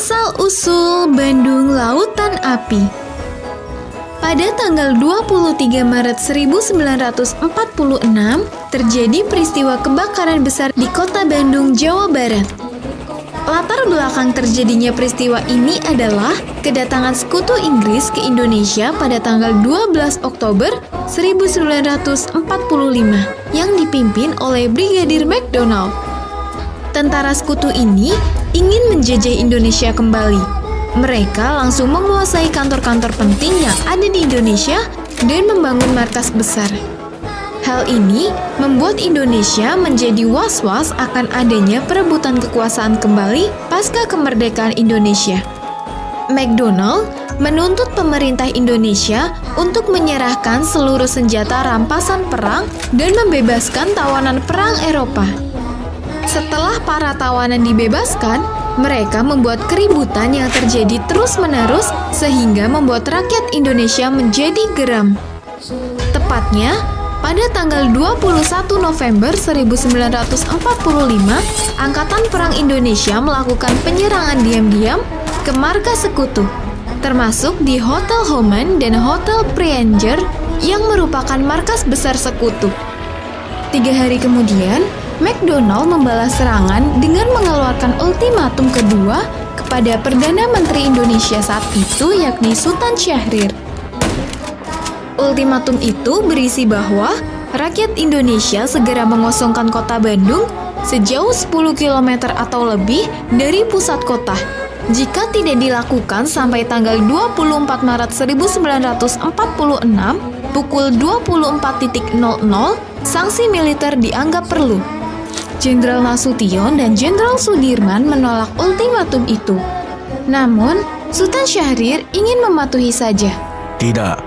Asal-usul Bandung Lautan Api. Pada tanggal 23 Maret 1946, terjadi peristiwa kebakaran besar di kota Bandung, Jawa Barat. Latar belakang terjadinya peristiwa ini adalah kedatangan sekutu Inggris ke Indonesia pada tanggal 12 Oktober 1945 yang dipimpin oleh Brigadir McDonald. Tentara sekutu ini ingin menjajah Indonesia kembali. Mereka langsung menguasai kantor-kantor penting yang ada di Indonesia dan membangun markas besar. Hal ini membuat Indonesia menjadi was-was akan adanya perebutan kekuasaan kembali pasca kemerdekaan Indonesia. McDonald menuntut pemerintah Indonesia untuk menyerahkan seluruh senjata rampasan perang dan membebaskan tawanan perang Eropa. Setelah para tawanan dibebaskan, mereka membuat keributan yang terjadi terus-menerus sehingga membuat rakyat Indonesia menjadi geram. Tepatnya, pada tanggal 21 November 1945, Angkatan Perang Indonesia melakukan penyerangan diam-diam ke markas sekutu, termasuk di Hotel Homan dan Hotel Preanger yang merupakan markas besar sekutu. 3 hari kemudian, McDonald membalas serangan dengan mengeluarkan ultimatum kedua kepada Perdana Menteri Indonesia saat itu, yakni Sultan Syahrir. Ultimatum itu berisi bahwa rakyat Indonesia segera mengosongkan kota Bandung sejauh 10 km atau lebih dari pusat kota. Jika tidak dilakukan sampai tanggal 24 Maret 1946 pukul 24.00, sanksi militer dianggap perlu. Jenderal Nasution dan Jenderal Sudirman menolak ultimatum itu. Namun, Sultan Syahrir ingin mematuhi saja. Tidak,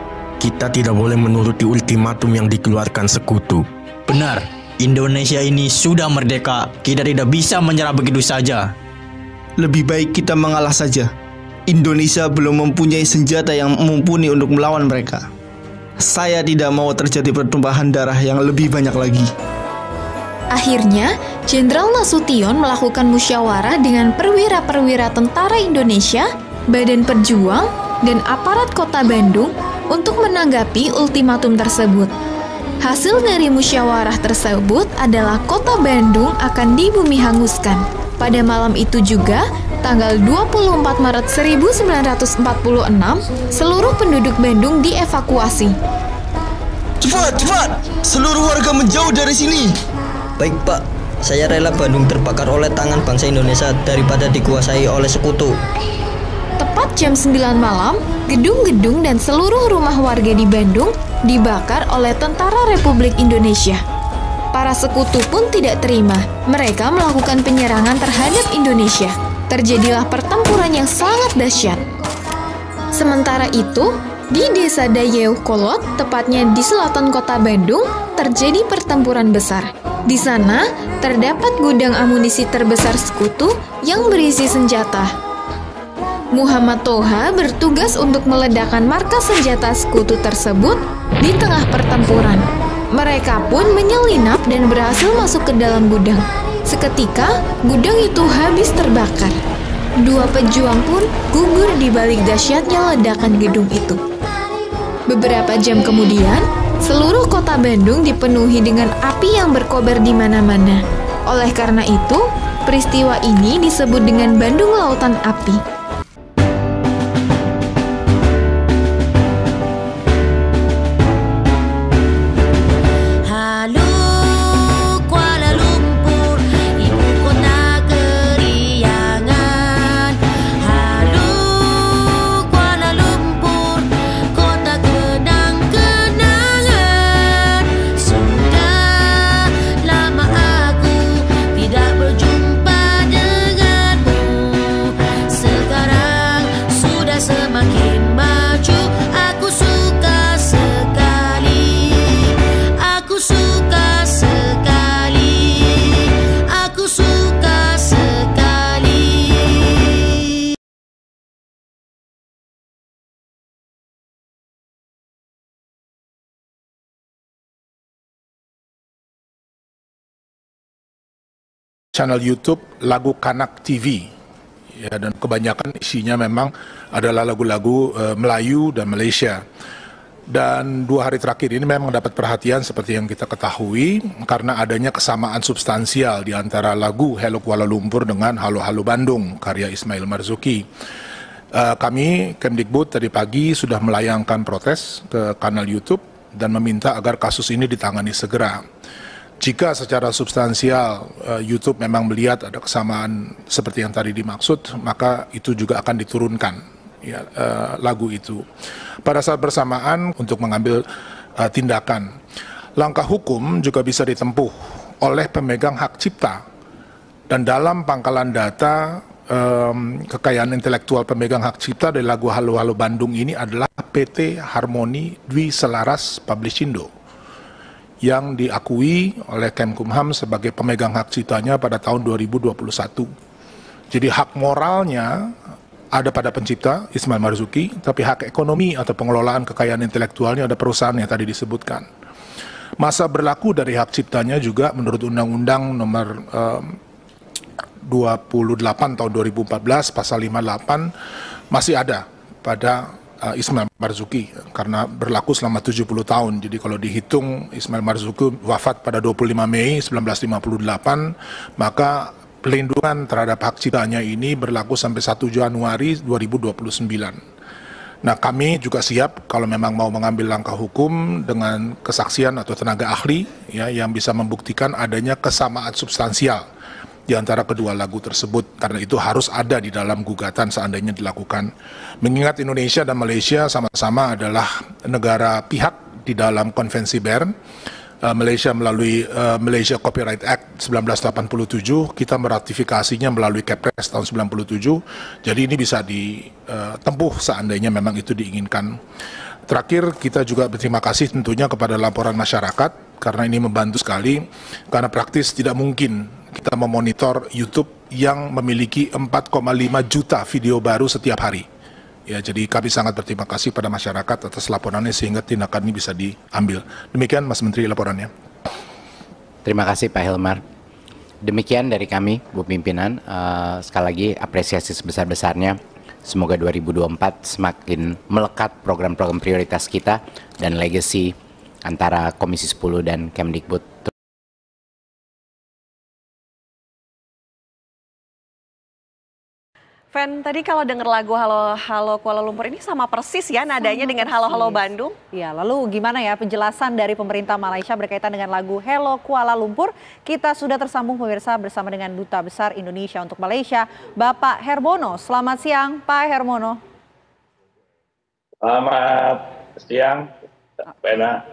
kita tidak boleh menuruti ultimatum yang dikeluarkan sekutu. Benar, Indonesia ini sudah merdeka. Kita tidak bisa menyerah begitu saja. Lebih baik kita mengalah saja. Indonesia belum mempunyai senjata yang mumpuni untuk melawan mereka. Saya tidak mau terjadi pertumpahan darah yang lebih banyak lagi. Akhirnya, Jenderal Nasution melakukan musyawarah dengan perwira-perwira tentara Indonesia, Badan Perjuang, dan aparat kota Bandung untuk menanggapi ultimatum tersebut. Hasil dari musyawarah tersebut adalah kota Bandung akan dibumi hanguskan. Pada malam itu juga, tanggal 24 Maret 1946, seluruh penduduk Bandung dievakuasi. Cepat, cepat! Seluruh warga menjauh dari sini! Baik Pak, saya rela Bandung terbakar oleh tangan bangsa Indonesia daripada dikuasai oleh sekutu. Tepat jam 9 malam, gedung-gedung dan seluruh rumah warga di Bandung dibakar oleh Tentara Republik Indonesia. Para sekutu pun tidak terima. Mereka melakukan penyerangan terhadap Indonesia. Terjadilah pertempuran yang sangat dahsyat. Sementara itu, di Desa Dayeuh Kolot, tepatnya di selatan kota Bandung, terjadi pertempuran besar. Di sana, terdapat gudang amunisi terbesar sekutu yang berisi senjata. Muhammad Toha bertugas untuk meledakkan markas senjata sekutu tersebut di tengah pertempuran. Mereka pun menyelinap dan berhasil masuk ke dalam gudang. Seketika, gudang itu habis terbakar. 2 pejuang pun gugur di balik dahsyatnya ledakan gedung itu. Beberapa jam kemudian, seluruh kota Bandung dipenuhi dengan api yang berkobar di mana-mana. Oleh karena itu, peristiwa ini disebut dengan Bandung Lautan Api. channel YouTube Lagu Kanak TV ya, dan kebanyakan isinya memang adalah lagu-lagu Melayu dan Malaysia. Dan 2 hari terakhir ini memang dapat perhatian seperti yang kita ketahui karena adanya kesamaan substansial di antara lagu Hello Kuala Lumpur dengan Halo Halo Bandung karya Ismail Marzuki. Kami Kemdikbud tadi pagi sudah melayangkan protes ke kanal YouTube dan meminta agar kasus ini ditangani segera. Jika secara substansial YouTube memang melihat ada kesamaan seperti yang tadi dimaksud, maka itu juga akan diturunkan ya, lagu itu. Pada saat bersamaan untuk mengambil tindakan. Langkah hukum juga bisa ditempuh oleh pemegang hak cipta. Dan dalam pangkalan data kekayaan intelektual pemegang hak cipta dari lagu Halo Halo Bandung ini adalah PT Harmoni Dwi Selaras Publishindo yang diakui oleh Kemkumham sebagai pemegang hak ciptanya pada tahun 2021. Jadi hak moralnya ada pada pencipta Ismail Marzuki, tapi hak ekonomi atau pengelolaan kekayaan intelektualnya ada perusahaan yang tadi disebutkan. Masa berlaku dari hak ciptanya juga menurut Undang-Undang nomor 28 tahun 2014 pasal 58 masih ada pada Ismail Marzuki karena berlaku selama 70 tahun. Jadi kalau dihitung Ismail Marzuki wafat pada 25 Mei 1958, maka pelindungan terhadap hak ciptanya ini berlaku sampai 1 Januari 2029. Nah, kami juga siap kalau memang mau mengambil langkah hukum dengan kesaksian atau tenaga ahli ya yang bisa membuktikan adanya kesamaan substansial di antara kedua lagu tersebut, karena itu harus ada di dalam gugatan seandainya dilakukan. Mengingat Indonesia dan Malaysia sama-sama adalah negara pihak di dalam Konvensi Bern. Malaysia melalui Malaysia Copyright Act 1987, kita meratifikasinya melalui Kepres tahun 97. Jadi ini bisa ditempuh seandainya memang itu diinginkan. Terakhir, kita juga berterima kasih tentunya kepada laporan masyarakat karena ini membantu sekali, karena praktis tidak mungkin kita memonitor YouTube yang memiliki 4,5 juta video baru setiap hari. Ya, jadi kami sangat berterima kasih pada masyarakat atas laporannya sehingga tindakan ini bisa diambil. Demikian Mas Menteri laporannya. Terima kasih Pak Hilmar. Demikian dari kami, Bu Pimpinan. Sekali lagi apresiasi sebesar-besarnya. Semoga 2024 semakin melekat program-program prioritas kita dan legacy antara Komisi 10 dan Kemdikbud. Fen, tadi kalau dengar lagu Halo Halo Kuala Lumpur ini sama persis ya nadanya dengan Halo Halo Bandung. Ya, lalu gimana ya penjelasan dari pemerintah Malaysia berkaitan dengan lagu Hello Kuala Lumpur? Kita sudah tersambung pemirsa bersama dengan Duta Besar Indonesia untuk Malaysia, Bapak Hermono. Selamat siang, Pak Hermono. Selamat siang, Pena.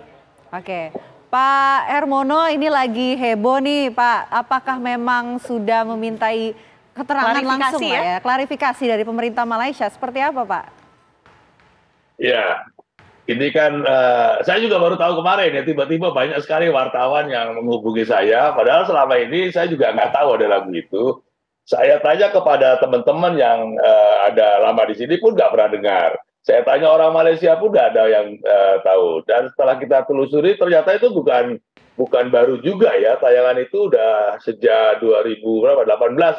Oke, Pak Hermono, ini lagi heboh nih, Pak. Apakah memang sudah memintai keterangan langsung ya? Klarifikasi dari pemerintah Malaysia seperti apa, Pak? Ya, ini kan saya juga baru tahu kemarin ya, tiba-tiba banyak sekali wartawan yang menghubungi saya, padahal selama ini saya juga nggak tahu ada lagu itu. Saya tanya kepada teman-teman yang ada lama di sini pun nggak pernah dengar. Saya tanya orang Malaysia pun nggak ada yang tahu. Dan setelah kita telusuri ternyata itu bukan baru juga ya, tayangan itu udah sejak 2018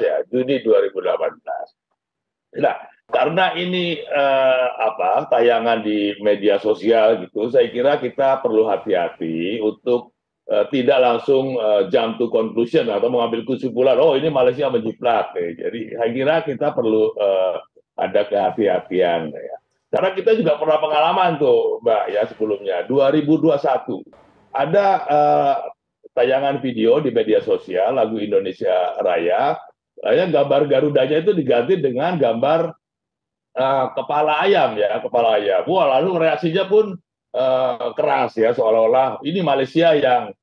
ya, Juni 2018. Nah, karena ini tayangan di media sosial gitu, saya kira kita perlu hati-hati untuk tidak langsung jump to conclusion atau mengambil kesimpulan, oh ini Malaysia menjiplak. Jadi saya kira kita perlu ada kehati-hatian ya. Karena kita juga pernah pengalaman tuh, Mbak ya, sebelumnya 2021. Ada tayangan video di media sosial lagu Indonesia Raya, gambar Garudanya itu diganti dengan gambar kepala ayam ya, kepala ayam. Wah, lalu reaksinya pun keras ya, seolah-olah ini Malaysia yang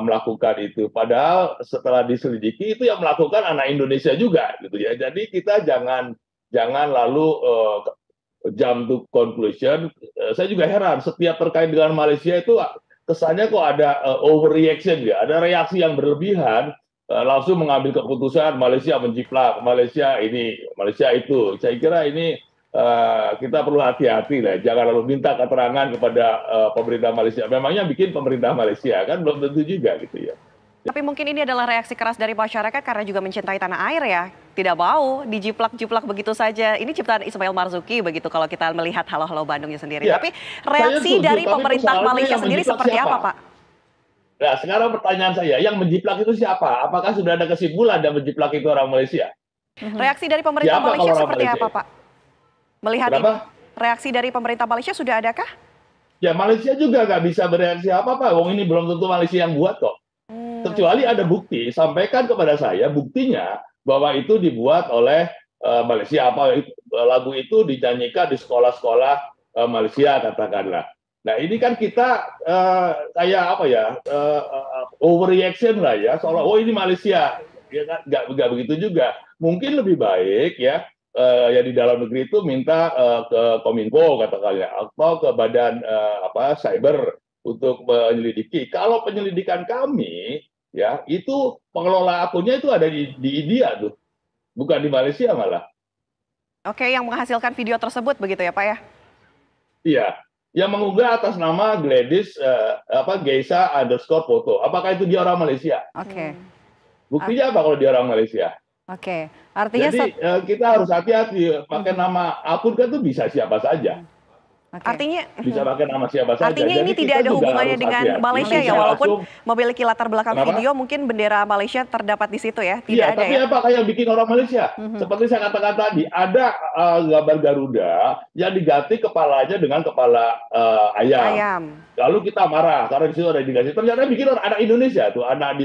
melakukan itu. Padahal setelah diselidiki itu yang melakukan anak Indonesia juga gitu ya. Jadi kita jangan lalu jump to conclusion. Saya juga heran setiap terkait dengan Malaysia itu kesannya kok ada overreaction ya, ada reaksi yang berlebihan, langsung mengambil keputusan Malaysia menjiplak, Malaysia ini, Malaysia itu. Saya kira ini kita perlu hati-hati lah, jangan lalu minta keterangan kepada pemerintah Malaysia. Memangnya bikin pemerintah Malaysia kan belum tentu juga gitu ya. Tapi mungkin ini adalah reaksi keras dari masyarakat karena juga mencintai tanah air ya. Tidak mau dijiplak-jiplak begitu saja. Ini ciptaan Ismail Marzuki begitu kalau kita melihat Halo Bandungnya sendiri. Ya, tapi reaksi dari pemerintah Malaysia sendiri seperti apa, Pak? Nah, sekarang pertanyaan saya, yang menjiplak itu siapa? Apakah sudah ada kesimpulan yang menjiplak itu orang Malaysia? Reaksi dari pemerintah Malaysia seperti apa, Pak? Melihat ini, reaksi dari pemerintah Malaysia sudah adakah? Ya, Malaysia juga nggak bisa bereaksi apa-apa. Wong ini belum tentu Malaysia yang buat kok. Kecuali ada bukti, sampaikan kepada saya buktinya bahwa itu dibuat oleh Malaysia. Lagu itu dinyanyikan di sekolah-sekolah Malaysia katakanlah. Nah ini kan kita kayak apa ya, overreaction lah ya, seolah oh ini Malaysia, ya kan? Nggak begitu juga. Mungkin lebih baik ya, ya di dalam negeri itu minta ke Kominfo katakanlah, atau ke badan cyber untuk menyelidiki. Kalau penyelidikan kami ya itu pengelola akunnya itu ada di India tuh, bukan di Malaysia malah. Oke, yang menghasilkan video tersebut begitu ya Pak ya? Iya, yang mengunggah atas nama Gladys Geisa_foto. Apakah itu dia orang Malaysia? Oke. Buktinya apa kalau dia orang Malaysia? Oke, artinya jadi kita harus hati-hati pakai nama akun kan itu bisa siapa saja. Artinya bisa pakai nama siapa saja. Artinya ini tidak ada hubungannya dengan Malaysia ya, walaupun memiliki latar belakang video mungkin bendera Malaysia terdapat di situ ya. Tidak ada tapi ya. apa yang bikin orang Malaysia? Seperti saya katakan tadi, ada gambar Garuda yang diganti kepalanya dengan kepala ayam. Lalu kita marah karena di situ ada diganti. Ternyata bikin anak Indonesia tuh, anak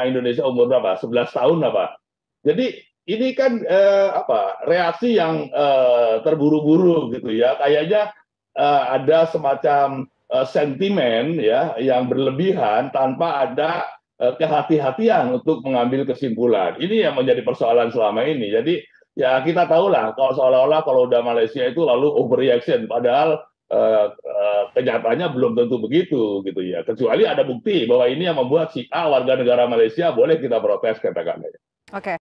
Indonesia umur berapa? 11 tahun apa? Jadi ini kan reaksi yang terburu-buru gitu ya. Kayaknya ada semacam sentimen ya yang berlebihan tanpa ada kehati-hatian untuk mengambil kesimpulan. Ini yang menjadi persoalan selama ini. Jadi ya kita tahulah kalau seolah-olah kalau udah Malaysia itu lalu overreaction, padahal kenyataannya belum tentu begitu gitu ya. Kecuali ada bukti bahwa ini yang membuat si A warga negara Malaysia boleh kita protes katakanlah. Oke.